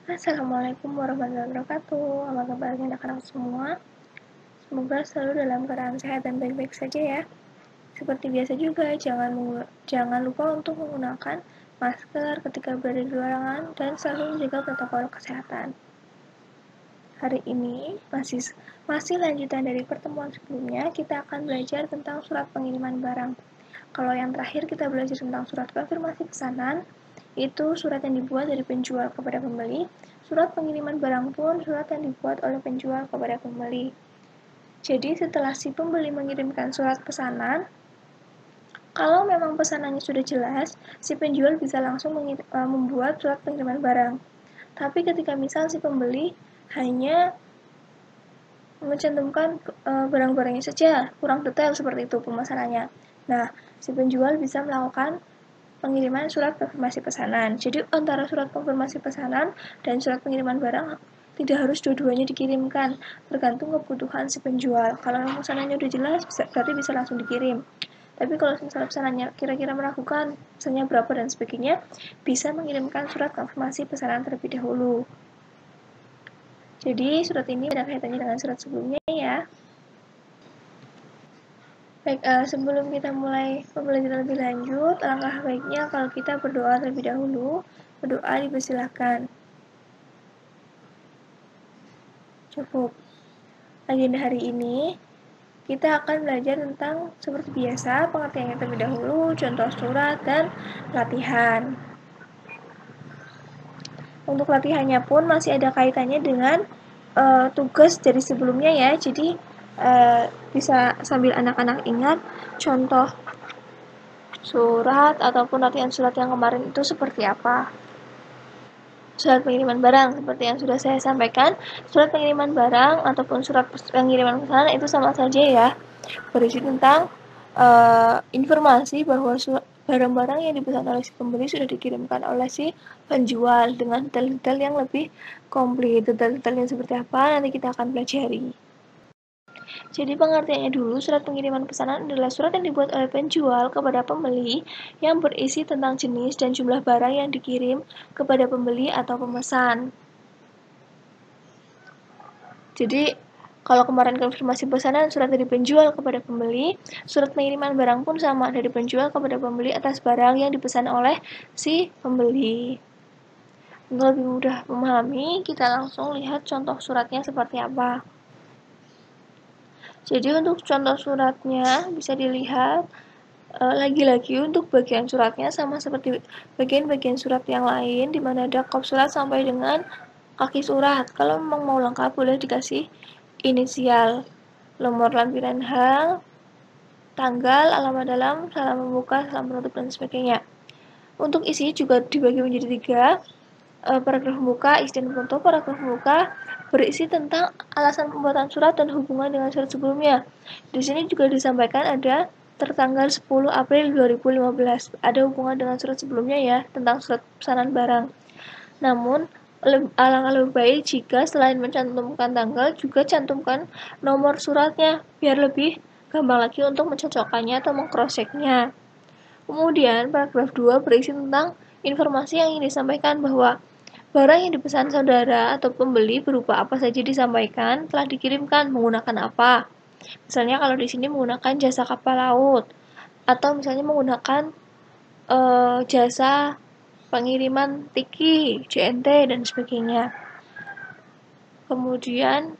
Assalamualaikum warahmatullahi wabarakatuh. Apa kabarnya anak-anak semua? Semoga selalu dalam keadaan sehat dan baik-baik saja ya. Seperti biasa juga, jangan lupa untuk menggunakan masker ketika berada di ruangan dan selalu menjaga protokol kesehatan. Hari ini masih lanjutan dari pertemuan sebelumnya, kita akan belajar tentang surat pengiriman barang. Kalau yang terakhir kita belajar tentang surat konfirmasi pesanan, itu surat yang dibuat dari penjual kepada pembeli. Surat pengiriman barang pun surat yang dibuat oleh penjual kepada pembeli. Jadi setelah si pembeli mengirimkan surat pesanan, kalau memang pesanannya sudah jelas, si penjual bisa langsung membuat surat pengiriman barang. Tapi ketika misal si pembeli hanya mencantumkan barang-barangnya saja, kurang detail seperti itu pemesanannya. Nah, si penjual bisa melakukan pengiriman surat konfirmasi pesanan. Jadi antara surat konfirmasi pesanan dan surat pengiriman barang tidak harus dua-duanya dikirimkan, tergantung kebutuhan si penjual. Kalau pesanannya udah jelas, berarti bisa langsung dikirim. Tapi kalau misalnya pesanannya kira-kira meragukan, pesannya berapa dan sebagainya, bisa mengirimkan surat konfirmasi pesanan terlebih dahulu. Jadi surat ini ada kaitannya dengan surat sebelumnya ya. Baik, sebelum kita mulai pembelajaran lebih lanjut, alangkah baiknya kalau kita berdoa terlebih dahulu. Berdoa dipersilahkan. Cukup. Agenda hari ini, kita akan belajar tentang seperti biasa, pengertiannya terlebih dahulu, contoh surat, dan latihan. Untuk latihannya pun masih ada kaitannya dengan tugas dari sebelumnya ya, jadi bisa sambil anak-anak ingat contoh surat ataupun latihan surat yang kemarin itu seperti apa. Surat pengiriman barang, seperti yang sudah saya sampaikan, surat pengiriman barang ataupun surat pengiriman pesanan itu sama saja ya, berisi tentang informasi bahwa barang-barang yang dipesan oleh si pembeli sudah dikirimkan oleh si penjual dengan detail-detail yang lebih komplit. Detail-detailnya seperti apa nanti kita akan pelajari. Jadi pengertiannya dulu, surat pengiriman pesanan adalah surat yang dibuat oleh penjual kepada pembeli yang berisi tentang jenis dan jumlah barang yang dikirim kepada pembeli atau pemesan. Jadi kalau kemarin konfirmasi pesanan surat dari penjual kepada pembeli, surat pengiriman barang pun sama, dari penjual kepada pembeli atas barang yang dipesan oleh si pembeli. Untuk lebih mudah memahami, kita langsung lihat contoh suratnya seperti apa. Jadi untuk contoh suratnya bisa dilihat lagi-lagi untuk bagian suratnya sama seperti bagian-bagian surat yang lain, di mana ada kop surat sampai dengan kaki surat. Kalau memang mau lengkap boleh dikasih inisial, nomor lampiran hal, tanggal, alamat dalam, salam membuka, salam penutup, dan sebagainya. Untuk isi juga dibagi menjadi 3, paragraf pembuka, isi dan foto. Paragraf pembuka berisi tentang alasan pembuatan surat dan hubungan dengan surat sebelumnya. Di sini juga disampaikan ada tertanggal 10 April 2015. Ada hubungan dengan surat sebelumnya ya, tentang surat pesanan barang. Namun, alangkah lebih baik jika selain mencantumkan tanggal, juga cantumkan nomor suratnya, biar lebih gampang lagi untuk mencocokkannya atau mengcross-checknya. Kemudian, paragraf 2 berisi tentang informasi yang ingin disampaikan bahwa barang yang dipesan saudara atau pembeli berupa apa saja disampaikan telah dikirimkan menggunakan apa. Misalnya kalau di sini menggunakan jasa kapal laut, atau misalnya menggunakan jasa pengiriman tiki, JNT, dan sebagainya. Kemudian,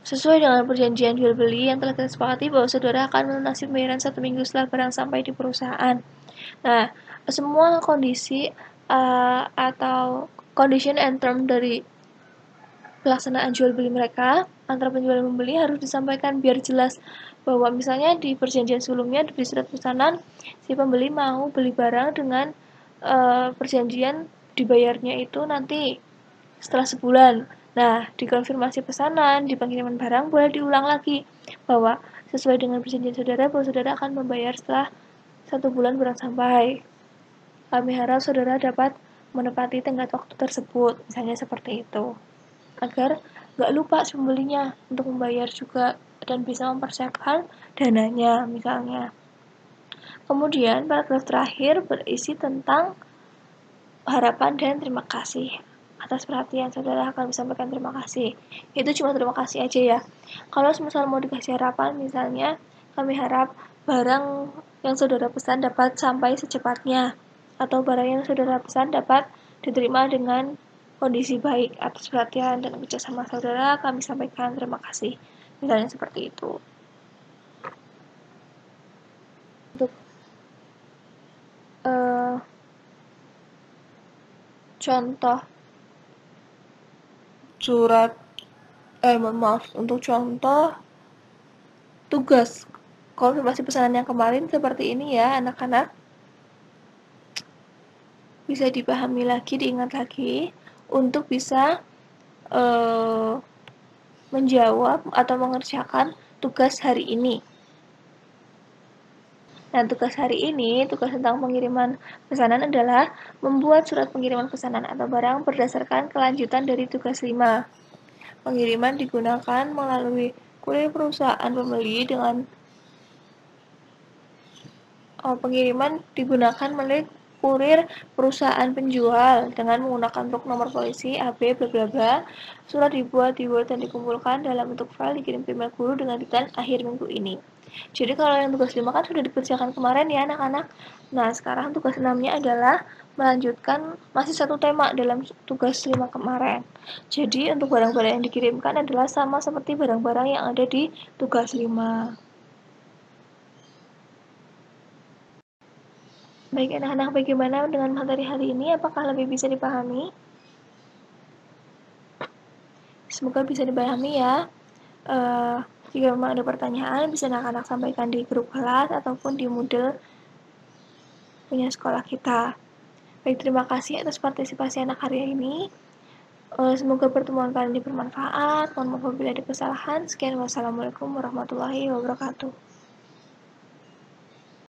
sesuai dengan perjanjian jual beli yang telah kita sepakati bahwa saudara akan melunasi pembayaran 1 minggu setelah barang sampai di perusahaan. Nah, semua kondisi atau condition and term dari pelaksanaan jual beli mereka antara penjual dan pembeli harus disampaikan biar jelas bahwa misalnya di perjanjian sebelumnya di surat pesanan si pembeli mau beli barang dengan perjanjian dibayarnya itu nanti setelah sebulan. Nah, di konfirmasi pesanan, di pengiriman barang boleh diulang lagi bahwa sesuai dengan perjanjian saudara bahwa saudara akan membayar setelah 1 bulan barang sampai. Kami harap saudara dapat menepati tenggat waktu tersebut, misalnya seperti itu. Agar nggak lupa si pembelinya untuk membayar juga dan bisa mempersiapkan dananya misalnya. Kemudian paragraf terakhir berisi tentang harapan dan terima kasih atas perhatian saudara. Kami sampaikan terima kasih. Itu cuma terima kasih aja ya. Kalau misal mau dikasih harapan, misalnya kami harap barang yang saudara pesan dapat sampai secepatnya, atau barang yang saudara pesan dapat diterima dengan kondisi baik. Atas perhatian dan kerjasama saudara, kami sampaikan terima kasih. Misalnya seperti itu. Untuk contoh surat, untuk contoh tugas konfirmasi pesanan yang kemarin seperti ini ya anak-anak. Bisa dipahami lagi, diingat lagi untuk bisa menjawab atau mengerjakan tugas hari ini. Nah, tugas hari ini, tugas tentang pengiriman pesanan adalah membuat surat pengiriman pesanan atau barang berdasarkan kelanjutan dari tugas 5. Pengiriman digunakan melalui kurir perusahaan pembeli dengan pengiriman digunakan melalui kurir perusahaan penjual dengan menggunakan truk nomor polisi AB bla bla bla. Surat dibuat di Word dan dikumpulkan dalam bentuk file, dikirim ke email guru dengan deadline akhir minggu ini. Jadi kalau yang tugas 5 kan sudah dikerjakan kemarin ya anak-anak. Nah, sekarang tugas 6-nya adalah melanjutkan masih satu tema dalam tugas 5 kemarin. Jadi untuk barang-barang yang dikirimkan adalah sama seperti barang-barang yang ada di tugas 5. Baik anak-anak, bagaimana dengan materi hari ini? Apakah lebih bisa dipahami? Semoga bisa dipahami ya. Jika memang ada pertanyaan, bisa anak-anak sampaikan di grup kelas ataupun di Moodle punya sekolah kita. Baik, terima kasih atas partisipasi anak hari ini. Semoga pertemuan kali ini bermanfaat. Mohon maaf apabila ada kesalahan. Sekian, wassalamualaikum warahmatullahi wabarakatuh.